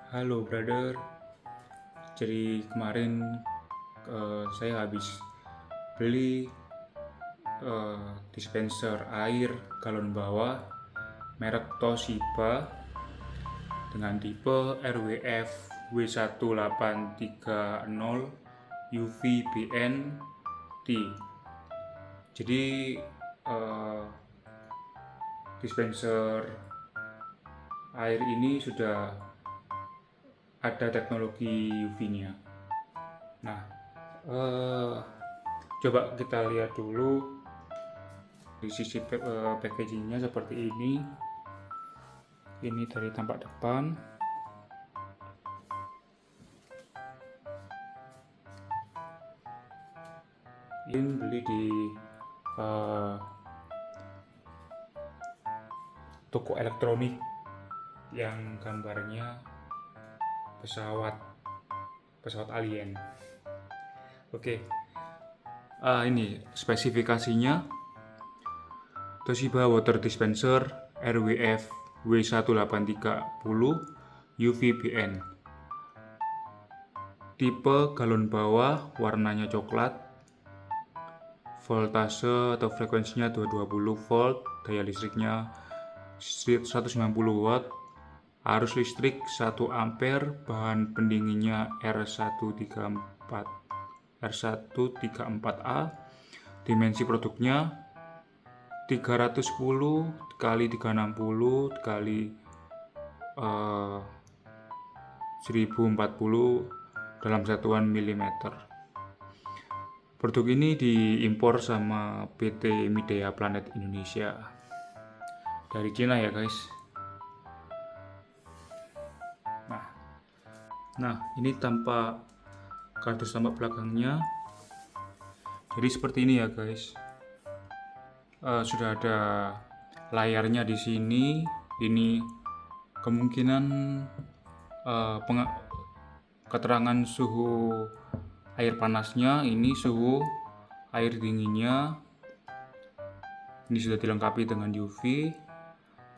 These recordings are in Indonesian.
Halo brother, jadi kemarin saya habis beli dispenser air galon bawah merek Toshiba dengan tipe RWF W1830 UVBN T. Jadi dispenser air ini sudah ada teknologi UV-nya. Nah, coba kita lihat dulu di sisi packagingnya seperti ini. Ini dari tampak depan. Ini beli di toko elektronik yang gambarnya pesawat alien. Oke. Ini spesifikasinya: Toshiba Water Dispenser RWF W1830 UVBN, tipe galon bawah, warnanya coklat, voltase atau frekuensinya 220 volt, daya listriknya 190 watt, arus listrik 1 ampere, bahan pendinginnya R134A, dimensi produknya 310 x 360 x 1040 dalam satuan milimeter. Produk ini diimpor sama PT Midea Planet Indonesia dari Cina ya guys. Nah, ini tampak kardus tampak belakangnya. Jadi seperti ini ya guys. Sudah ada layarnya di sini. Ini kemungkinan keterangan suhu air panasnya, ini suhu air dinginnya. Ini sudah dilengkapi dengan UV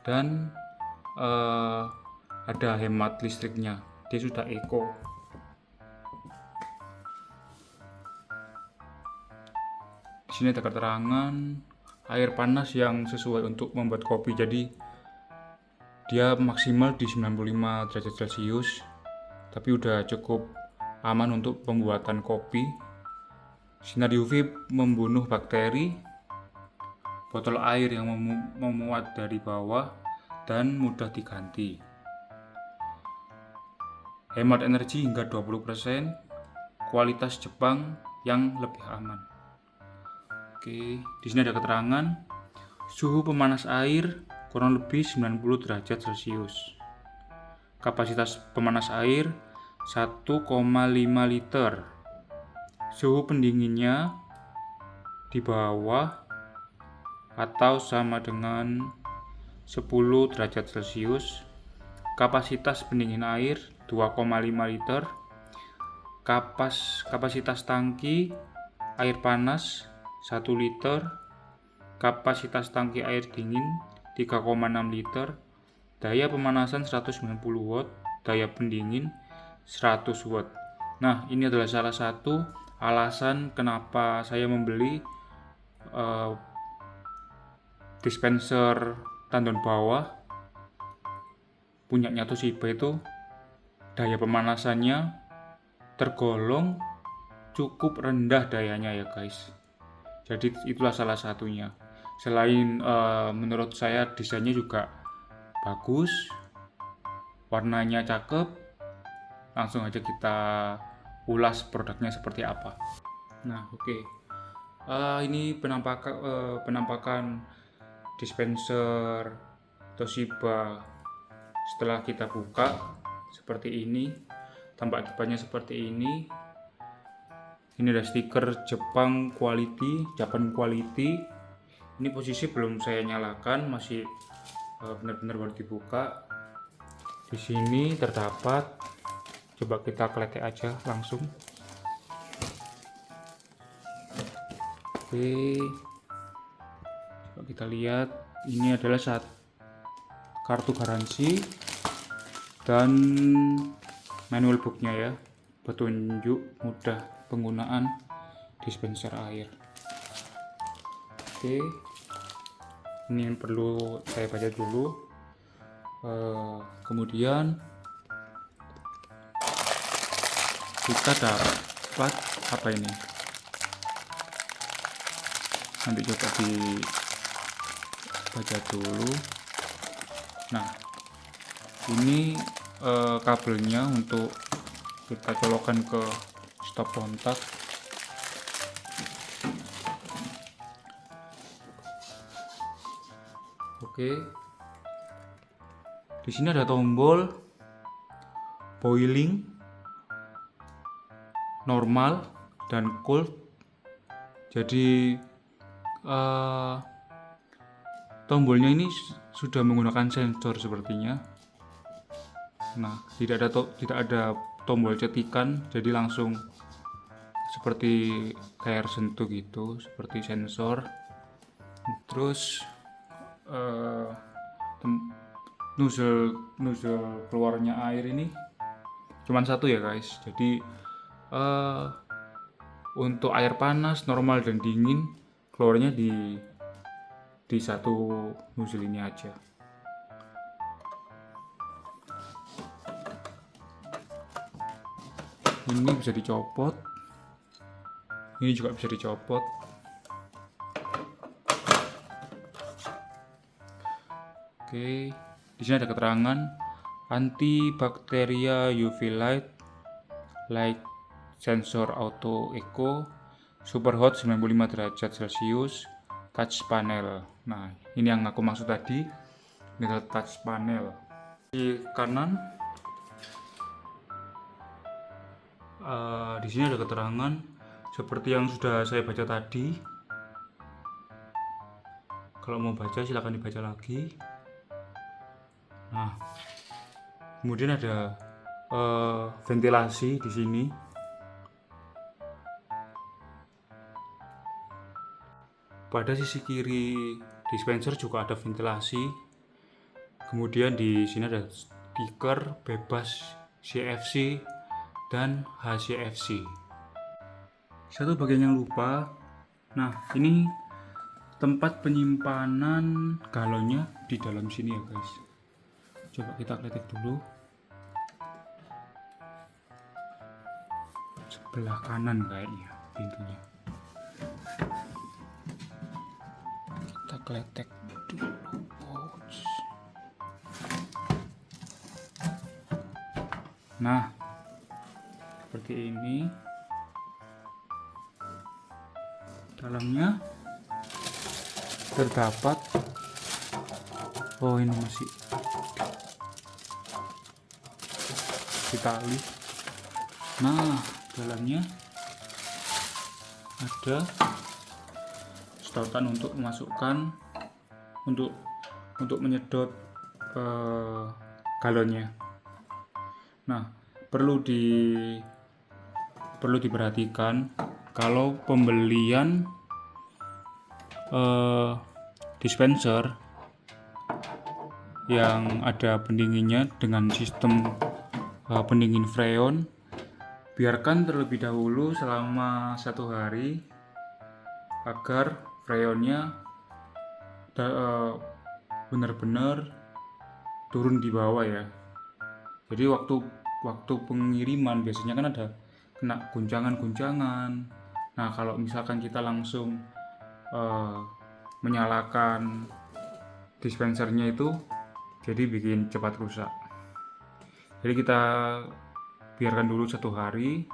dan ada hemat listriknya. Dia sudah eco. Di sini ada keterangan air panas yang sesuai untuk membuat kopi. Jadi dia maksimal di 95 derajat Celcius, tapi udah cukup aman untuk pembuatan kopi. Sinar UV membunuh bakteri. Botol air yang memuat dari bawah dan mudah diganti. Hemat energi hingga 20%, kualitas Jepang yang lebih aman. Oke, di sini ada keterangan suhu pemanas air kurang lebih 90 derajat Celcius. Kapasitas pemanas air 1,5 liter. Suhu pendinginnya di bawah atau sama dengan 10 derajat Celcius. Kapasitas pendingin air 2,5 liter. Kapasitas tangki air panas 1 liter. Kapasitas tangki air dingin 3,6 liter. Daya pemanasan 190 watt, daya pendingin 100 watt. Nah, ini adalah salah satu alasan kenapa saya membeli dispenser tandon bawah punyanya Toshiba. Itu daya pemanasannya tergolong cukup rendah dayanya ya guys. Jadi itulah salah satunya. Selain menurut saya desainnya juga bagus, warnanya cakep. Langsung aja kita ulas produknya seperti apa. Nah, oke. Ini penampakan dispenser Toshiba setelah kita buka seperti ini. Tampak depannya seperti ini. Ini ada stiker Japan Quality. Ini posisi belum saya nyalakan, masih benar-benar baru dibuka. Di sini terdapat, coba kita kletek aja langsung. Oke, coba kita lihat. Ini adalah kartu garansi dan manual booknya ya, petunjuk mudah penggunaan dispenser air. Oke, ini yang perlu saya baca dulu. Kemudian kita dapat apa ini, nanti coba dibaca dulu. Nah, ini kabelnya untuk kita colokkan ke stop kontak. Oke, di sini ada tombol boiling, normal, dan cold. Jadi tombolnya ini sudah menggunakan sensor sepertinya. Nah, tidak ada tombol cetikan, jadi langsung seperti kayak sentuh gitu, seperti sensor. Terus nozzle keluarnya air ini cuman satu ya guys. Jadi untuk air panas, normal, dan dingin keluarnya di satu nozzle ini aja. Ini bisa dicopot, ini juga bisa dicopot. Oke, di sini ada keterangan antibakteria UV light sensor auto eco super hot 95 derajat Celcius touch panel. Nah, ini yang aku maksud tadi, ini adalah touch panel. Di kanan di sini ada keterangan seperti yang sudah saya baca tadi. Kalau mau baca silahkan dibaca lagi. Nah, kemudian ada ventilasi di sini. Pada sisi kiri dispenser juga ada ventilasi. Kemudian di sini ada stiker bebas CFC dan HCFC. Satu bagian yang lupa. Nah, ini tempat penyimpanan galonnya di dalam sini ya guys. Coba kita kletek dulu. Sebelah kanan kayaknya pintunya. Kita kletek dulu. Nah, seperti ini. Dalamnya terdapat, oh ini masih ditali. Nah, dalamnya ada sedotan untuk memasukkan, untuk menyedot galonnya. Nah, perlu diperhatikan kalau pembelian dispenser yang ada pendinginnya dengan sistem pendingin freon, biarkan terlebih dahulu selama 1 hari agar freonnya benar-benar turun di bawah ya. Jadi waktu pengiriman biasanya kan ada kena guncangan. Nah, kalau misalkan kita langsung menyalakan dispensernya itu jadi bikin cepat rusak. Jadi kita biarkan dulu 1 hari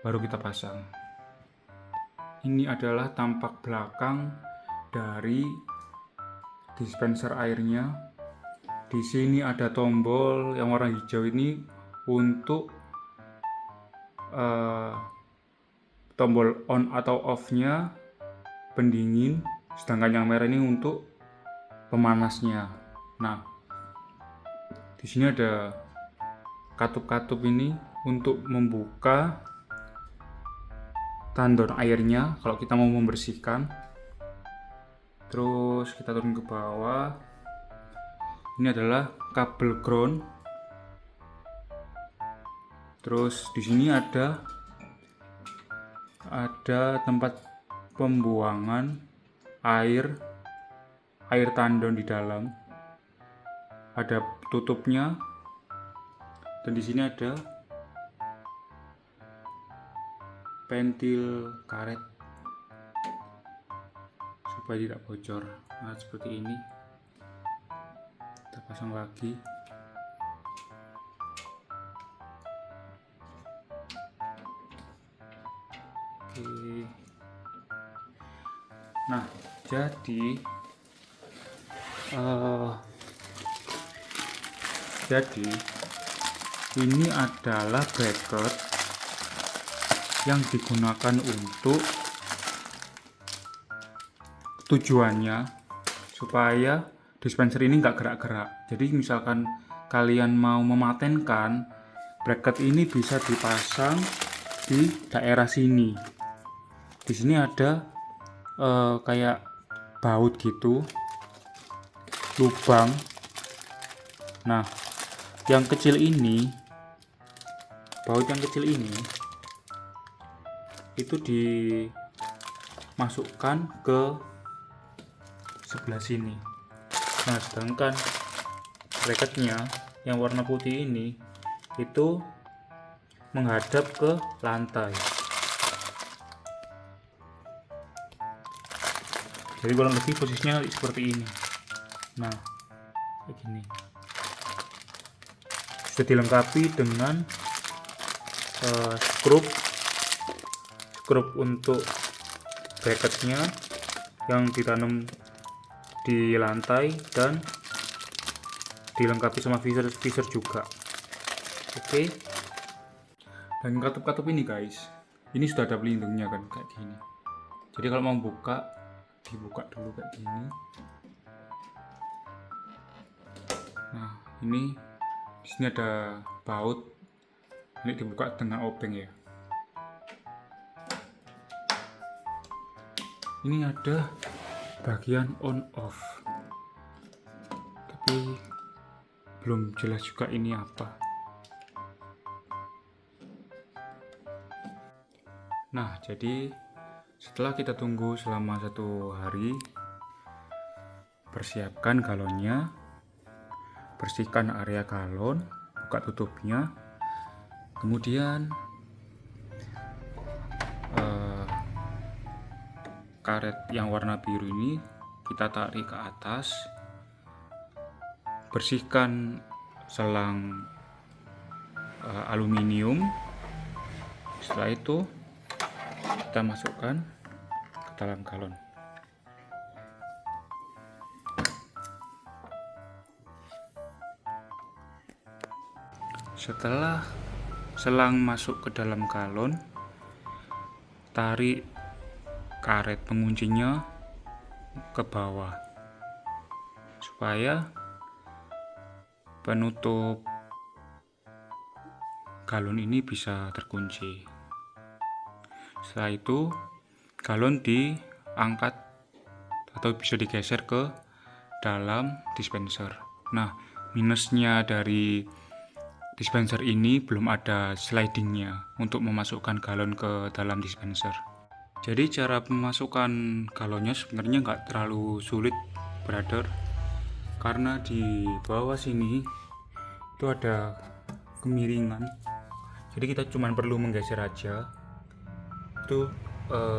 baru kita pasang. Ini adalah tampak belakang dari dispenser airnya. Di sini ada tombol yang warna hijau ini untuk tombol on atau off-nya pendingin, sedangkan yang merah ini untuk pemanasnya. Nah, di sini ada katup-katup ini untuk membuka tandon airnya kalau kita mau membersihkan. Terus kita turun ke bawah. Ini adalah kabel ground. Terus di sini ada tempat pembuangan air tandon di dalam, ada tutupnya, dan di sini ada pentil karet supaya tidak bocor. Nah, seperti ini. Kita pasang lagi. Oke. Nah, jadi ini adalah bracket yang digunakan untuk tujuannya supaya dispenser ini nggak gerak-gerak. Jadi misalkan kalian mau mematenkan, bracket ini bisa dipasang di daerah sini. Di sini ada kayak baut gitu, lubang. Nah, yang kecil ini, baut yang kecil ini itu dimasukkan ke sebelah sini. Nah, sedangkan bracketnya yang warna putih ini itu menghadap ke lantai. Jadi kurang lebih posisinya seperti ini. Nah, kayak gini. Sudah dilengkapi dengan skrup untuk bracketnya yang ditanam di lantai dan dilengkapi sama visor juga. Oke. Dan katup ini guys, ini sudah ada pelindungnya kan, kayak gini. Jadi kalau mau buka, dibuka dulu kayak gini. Nah, ini di sini ada baut. Ini dibuka dengan obeng ya. Ini ada bagian on off, tapi belum jelas juga ini apa. Nah, jadi setelah kita tunggu selama 1 hari, persiapkan galonnya, bersihkan area galon, buka tutupnya, kemudian karet yang warna biru ini kita tarik ke atas, bersihkan selang aluminium. Setelah itu kita masukkan ke dalam galon. Setelah selang masuk ke dalam galon, tarik karet penguncinya ke bawah supaya penutup galon ini bisa terkunci. Setelah itu galon diangkat atau bisa digeser ke dalam dispenser. Nah, minusnya dari dispenser ini belum ada slidingnya untuk memasukkan galon ke dalam dispenser. Jadi cara memasukkan galonnya sebenarnya nggak terlalu sulit, brother, karena di bawah sini itu ada kemiringan. Jadi kita cuma perlu menggeser aja. Itu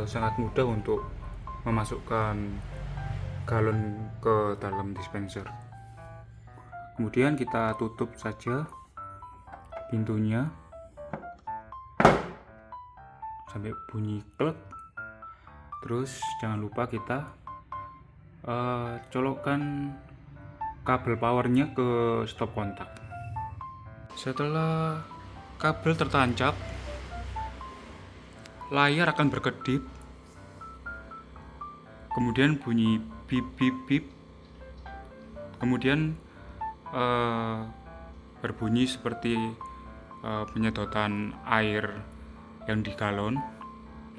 sangat mudah untuk memasukkan galon ke dalam dispenser. Kemudian kita tutup saja pintunya sampai bunyi klek. Terus jangan lupa kita colokkan kabel powernya ke stop kontak. Setelah kabel tertancap, layar akan berkedip, kemudian bunyi bip bip bip, kemudian berbunyi seperti penyedotan air yang di galon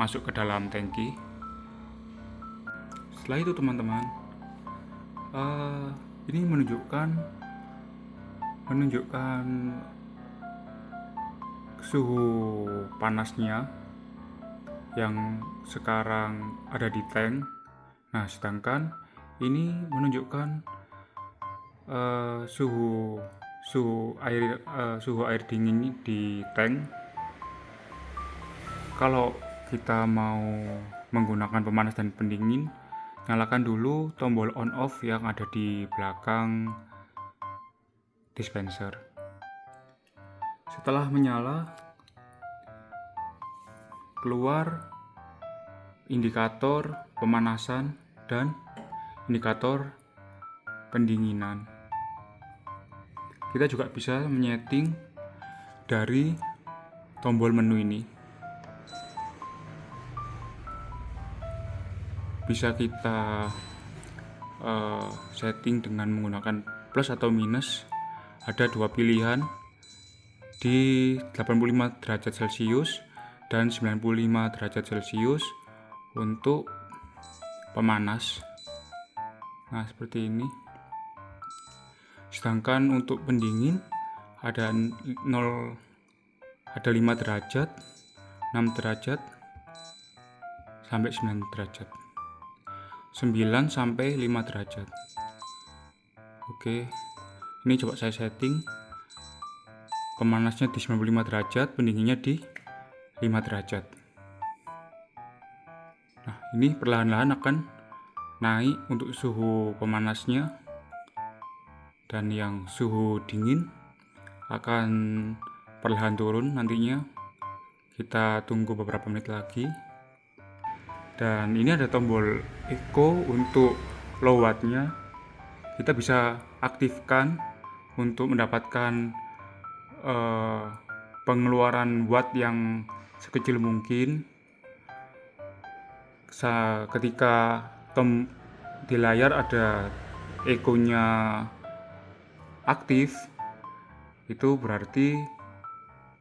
masuk ke dalam tangki. Setelah itu teman-teman, ini menunjukkan suhu panasnya yang sekarang ada di tank. Nah, sedangkan ini menunjukkan suhu air dingin di tank. Kalau kita mau menggunakan pemanas dan pendingin, nyalakan dulu tombol on off yang ada di belakang dispenser. Setelah menyala, keluar indikator pemanasan dan indikator pendinginan. Kita juga bisa menyeting dari tombol menu ini. Bisa kita setting dengan menggunakan plus atau minus. Ada dua pilihan di 85 derajat Celcius dan 95 derajat Celcius untuk pemanas. Nah, seperti ini. Sedangkan untuk pendingin ada 5 derajat, 6 derajat sampai 9 derajat. 9 sampai 5 derajat. Oke. Ini coba saya setting. Pemanasnya di 95 derajat, pendinginnya di 5 derajat. Nah, ini perlahan-lahan akan naik untuk suhu pemanasnya, dan yang suhu dingin akan perlahan turun nantinya. Kita tunggu beberapa menit lagi. Dan ini ada tombol eco untuk low wattnya. Kita bisa aktifkan untuk mendapatkan pengeluaran watt yang sekecil mungkin. Ketika di layar ada eco-nya aktif, itu berarti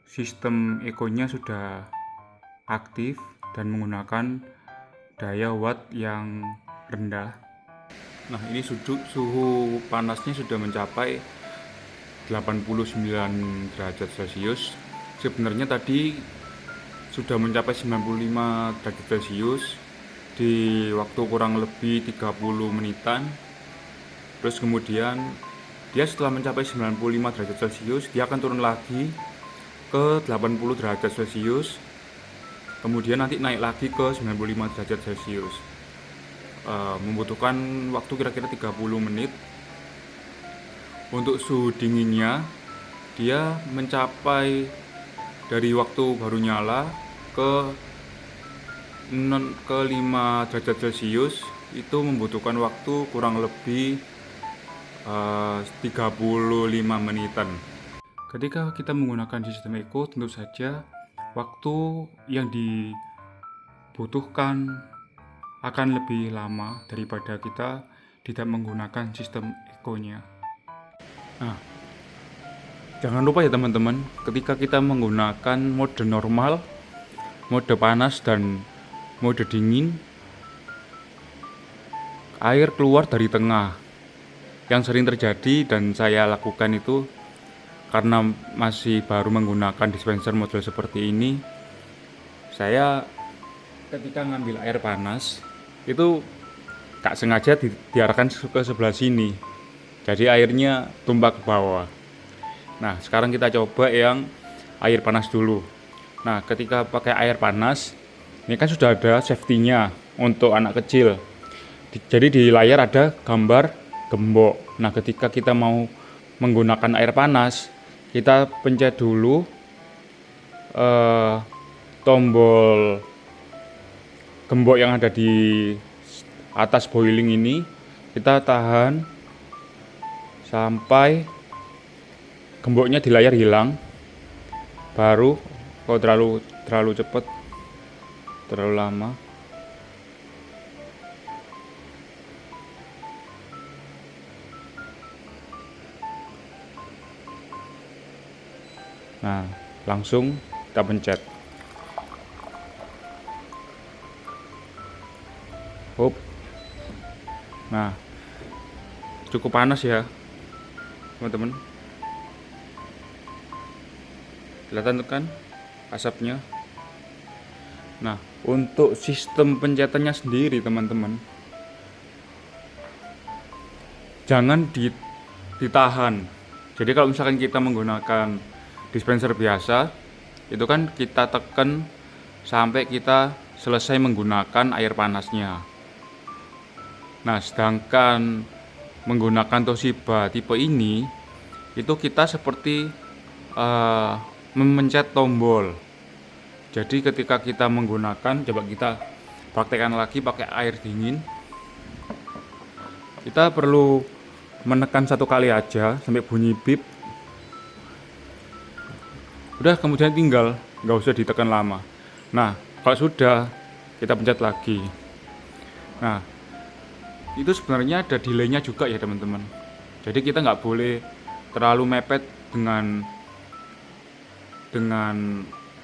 sistem eco-nya sudah aktif dan menggunakan daya watt yang rendah. Nah, ini suhu panasnya sudah mencapai 89 derajat Celcius. Sebenarnya tadi sudah mencapai 95 derajat Celcius di waktu kurang lebih 30 menitan. Terus kemudian dia setelah mencapai 95 derajat Celcius, dia akan turun lagi ke 80 derajat Celcius. Kemudian nanti naik lagi ke 95 derajat Celcius. Membutuhkan waktu kira-kira 30 menit. Untuk suhu dinginnya, dia mencapai dari waktu baru nyala ke 5 derajat Celcius itu membutuhkan waktu kurang lebih 35 menitan. Ketika kita menggunakan sistem eco, tentu saja waktu yang dibutuhkan akan lebih lama daripada kita tidak menggunakan sistem eco-nya. Nah, jangan lupa ya teman-teman, ketika kita menggunakan mode normal, mode panas, dan mode dingin, air keluar dari tengah. Yang sering terjadi dan saya lakukan itu karena masih baru menggunakan dispenser model seperti ini, saya ketika ngambil air panas itu tak sengaja diarahkan ke sebelah sini, jadi airnya tumpah ke bawah. Nah, sekarang kita coba yang air panas dulu. Nah, ketika pakai air panas, ini kan sudah ada safety-nya untuk anak kecil. Jadi di layar ada gambar gembok. Nah, ketika kita mau menggunakan air panas, kita pencet dulu tombol gembok yang ada di atas boiling ini. Kita tahan sampai gemboknya di layar hilang. Baru kalau terlalu cepat, terlalu lama. Nah, langsung kita pencet. Hop. Nah, cukup panas ya teman-teman. Kelihatan kan? asapnya. Nah, untuk sistem pencetannya sendiri teman-teman, jangan ditahan. Jadi kalau misalkan kita menggunakan dispenser biasa, itu kan kita tekan sampai kita selesai menggunakan air panasnya. Nah, sedangkan menggunakan Toshiba tipe ini, itu kita seperti memencet tombol. Jadi ketika kita menggunakan, coba kita praktekkan lagi pakai air dingin. Kita perlu menekan 1 kali aja sampai bunyi bip. Udah, kemudian tinggal, nggak usah ditekan lama. Nah, kalau sudah, kita pencet lagi. Nah, itu sebenarnya ada delaynya juga ya teman-teman. Jadi kita nggak boleh terlalu mepet dengan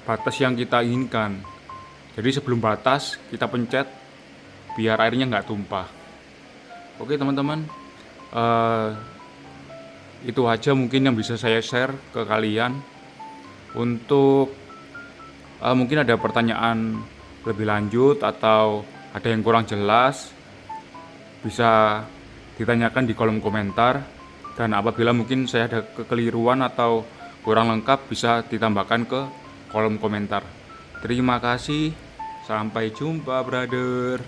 batas yang kita inginkan. Jadi sebelum batas kita pencet biar airnya nggak tumpah. Oke teman-teman, itu aja mungkin yang bisa saya share ke kalian. Untuk mungkin ada pertanyaan lebih lanjut atau ada yang kurang jelas, bisa ditanyakan di kolom komentar. Dan apabila mungkin saya ada kekeliruan atau kurang lengkap, bisa ditambahkan ke kolom komentar. Terima kasih, sampai jumpa brother.